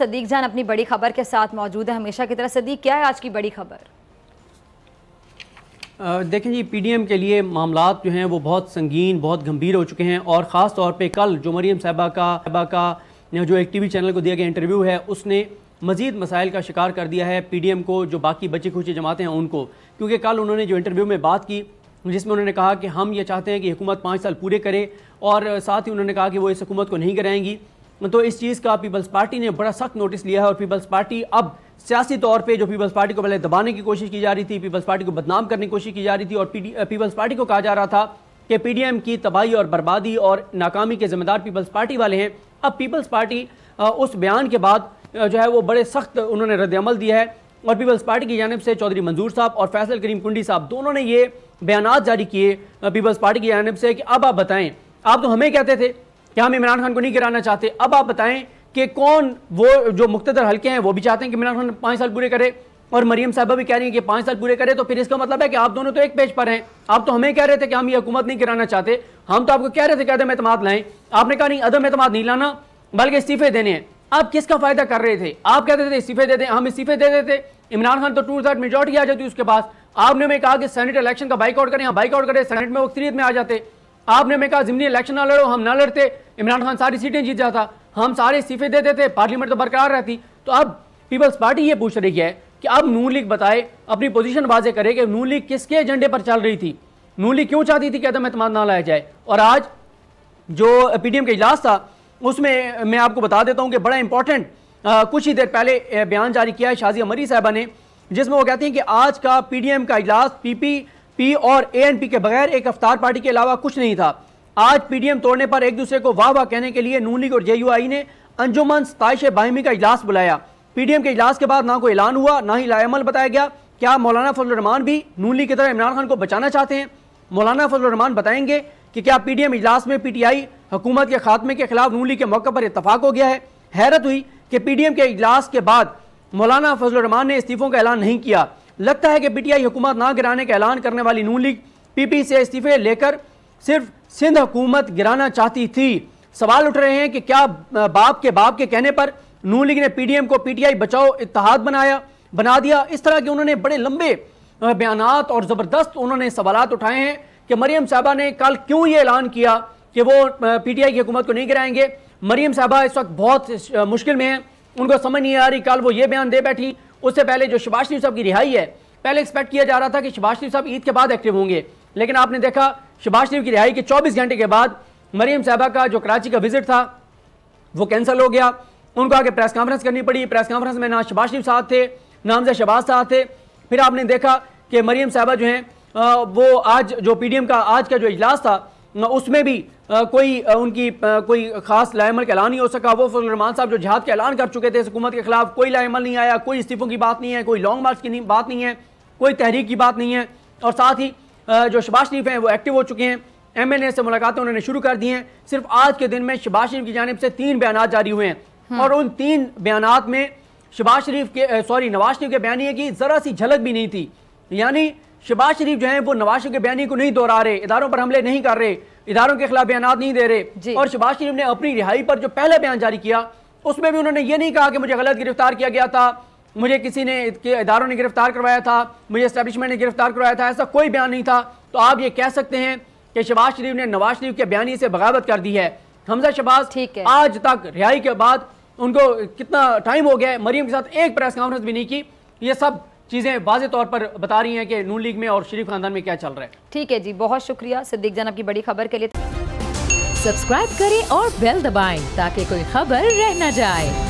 सदीक जान अपनी बड़ी खबर के साथ मौजूद है हमेशा की तरह। सदीक, क्या है आज की बड़ी खबर? देखें जी, पीडीएम के लिए मामलात जो हैं वो बहुत संगीन, बहुत गंभीर हो चुके हैं और ख़ास तौर पे कल जो मरियम साहिबा का जो एक टीवी चैनल को दिया गया इंटरव्यू है उसने मज़ीद मसाइल का शिकार कर दिया है पीडीएम को, जो बाकी बची खुची जमातें हैं उनको। क्योंकि कल उन्होंने जो इंटरव्यू में बात की जिसमें उन्होंने कहा कि हम ये चाहते हैं कि हुकूमत 5 साल पूरे करे और साथ ही उन्होंने कहा कि वो इस हुकूमत को नहीं कराएंगी। तो इस चीज़ का पीपल्स पार्टी ने बड़ा सख्त नोटिस लिया है और पीपल्स पार्टी अब सियासी तौर पे जो पीपल्स पार्टी को पहले दबाने की कोशिश की जा रही थी, पीपल्स पार्टी को बदनाम करने की कोशिश की जा रही थी और पीपल्स पार्टी को कहा जा रहा था कि पीडीएम की तबाही और बर्बादी और नाकामी के जिम्मेदार पीपल्स पार्टी वाले हैं। अब पीपल्स पार्टी उस बयान के बाद जो है वो बड़े सख्त उन्होंने रद्द-ए-अमल दिया है और पीपल्स पार्टी की जानिब से चौधरी मंजूर साहब और फैसल करीम कुंडी साहब दोनों ने ये बयानात जारी किए पीपल्स पार्टी की जानिब से कि अब आप बताएं, आप तो हमें कहते थे कि हम इमरान खान को नहीं गिराना चाहते, अब आप बताएं कि कौन वो जो मुख्तदर हल्के हैं वो भी चाहते हैं कि इमरान खान 5 साल पूरे करे और मरियम साहिबा भी कह रही है कि 5 साल पूरे करे। तो फिर इसका मतलब है कि आप दोनों तो एक पेज पर हैं। आप तो हमें कह रहे थे कि हम ये हुकूमत नहीं गिराना चाहते, हम तो आपको कह रहे थे कि अदम एतमाद लाएं, आपने कहा नहीं अदम एतमाद नहीं लाना बल्कि इस्तीफे देने हैं। आप किसका फायदा कर रहे थे? आप कहते थे इस्तीफे दे दें, हम इस्तीफे दे देते, इमरान खान तो 2/3 मेजॉरिटी आ जाती उसके पास। आपने हमें कहा कि सेनेट इलेक्शन का बाइकआउट करें, हम बाइकआउट करें, सेनेट में वो अक्सरियत में आ जाते। आपने हमें कहा ज़िमनी इलेक्शन ना लड़ो, हम ना लड़ते, इमरान खान सारी सीटें जीत जाता, हम सारे इस्तीफे दे देते, पार्लियामेंट तो बरकरार रहती। तो अब पीपल्स पार्टी ये पूछ रही है कि अब नून लीग बताए, अपनी पोजीशन वाजे करे कि नून लीग किसके एजेंडे पर चल रही थी, नून लीग क्यों चाहती थी कि अदम एतमाद ना लाया जाए। और आज जो पीडीएम का इजलास था उसमें मैं आपको बता देता हूं कि बड़ा इंपॉर्टेंट कुछ ही देर पहले बयान जारी किया है शाजिया मरी साहबा ने, जिसमें वो कहती हैं कि आज का पीडीएम का इजलास पीपीपी और एएनपी के बगैर एक अफ्तार पार्टी के अलावा कुछ नहीं था। आज पीडीएम तोड़ने पर एक दूसरे को वाह वाह कहने के लिए नून लीग और जेयूआई ने अंजुमन सताइश बाहिमी का इजलास बुलाया। पीडीएम के इजलास के बाद ना कोई ऐलान हुआ, ना ही लाएमल बताया गया। क्या मौलाना फजल रहमान भी नून लीग की तरह इमरान खान को बचाना चाहते हैं? मौलाना फजल रहमान बताएंगे कि क्या पीडीएम इजलास में पीटीआई हुकूमत के खात्मे के खिलाफ नून लीग के मौके पर इत्तफाक हो गया है? हैरत हुई कि पीडीएम के इजलास के बाद मौलाना फजल रहमान ने इस्तीफों का ऐलान नहीं किया। लगता है कि पीटीआई हुकूमत ना गिराने का ऐलान करने वाली नून लीग पीपी से इस्तीफे लेकर सिर्फ सिंध हुकूमत गिराना चाहती थी। सवाल उठ रहे हैं कि क्या बाप के कहने पर नून लीग ने पीडीएम को पीटीआई बचाओ इत्तेहाद बना दिया? इस तरह के उन्होंने बड़े लंबे बयानात और ज़बरदस्त उन्होंने सवालात उठाए हैं कि मरियम साहबा ने कल क्यों ये ऐलान किया कि वो पीटीआई की हुकूमत को नहीं गिराएंगे। मरियम साहबा इस वक्त बहुत मुश्किल में हैं, उनको समझ नहीं आ रही। कल वो ये बयान दे बैठी, उससे पहले जो शहबाज शरीफ साहब की रिहाई है, पहले एक्सपेक्ट किया जा रहा था कि शहबाज शरीफ साहब ईद के बाद एक्टिव होंगे, लेकिन आपने देखा शहबाज शरीफ की रिहाई के 24 घंटे के बाद मरियम साहबा का जो कराची का विजिट था वो कैंसिल हो गया। उनको आगे प्रेस कॉन्फ्रेंस करनी पड़ी। प्रेस कॉन्फ्रेंस में ना शहबाज शरीफ साहब थे, ना हमजा शहबाज साहब थे। फिर आपने देखा कि मरियम साहबा जो हैं वो आज जो पीडीएम का आज का जो इजलास था उसमें भी कोई उनकी कोई खास लाएमल का ऐलान नहीं हो सका। वो फजल रहमान साहब जो जिहाद का ऐलान कर चुके थे हुकूमत के खिलाफ, कोई लाएमल नहीं आया, कोई इस्तीफों की बात नहीं है, कोई लॉन्ग मार्च की बात नहीं है, कोई तहरीक की बात नहीं है। और साथ ही जो शहबाज शरीफ हैं वो एक्टिव हो चुके हैं, एमएनए से मुलाकातें उन्होंने शुरू कर दी हैं। सिर्फ आज के दिन में शहबाज शरीफ की जानिब से 3 बयान जारी हुए हैं और उन 3 बयानात में नवाज शरीफ के बयानिए की जरा सी झलक भी नहीं थी। यानी शहबाज शरीफ जो है वो नवाज शरीफ के बयानी को नहीं दोहरा रहे, इदारों पर हमले नहीं कर रहे, इदारों के खिलाफ बयान नहीं दे रहे। और शहबाज शरीफ ने अपनी रिहाई पर जो पहला बयान जारी किया उसमें भी उन्होंने ये नहीं कहा कि मुझे गलत गिरफ्तार किया गया था, मुझे किसी ने इदारों ने गिरफ्तार करवाया था, मुझे एस्टेब्लिशमेंट ने गिरफ्तार करवाया था, ऐसा कोई बयान नहीं था। तो आप ये कह सकते हैं कि शहबाज शरीफ ने नवाज शरीफ के बयानी से बगावत कर दी है। हमजा शहबाज आज तक रिहाई के बाद उनको कितना टाइम हो गया है, मरियम के साथ एक प्रेस कॉन्फ्रेंस भी नहीं की। ये सब चीजें वाज़े तौर पर बता रही हैं कि नून लीग में और शरीफ खानदान में क्या चल रहा है। ठीक है जी, बहुत शुक्रिया सिद्दीक जान आपकी बड़ी खबर के लिए। सब्सक्राइब करें और बेल दबाएं ताकि कोई खबर रह न जाए।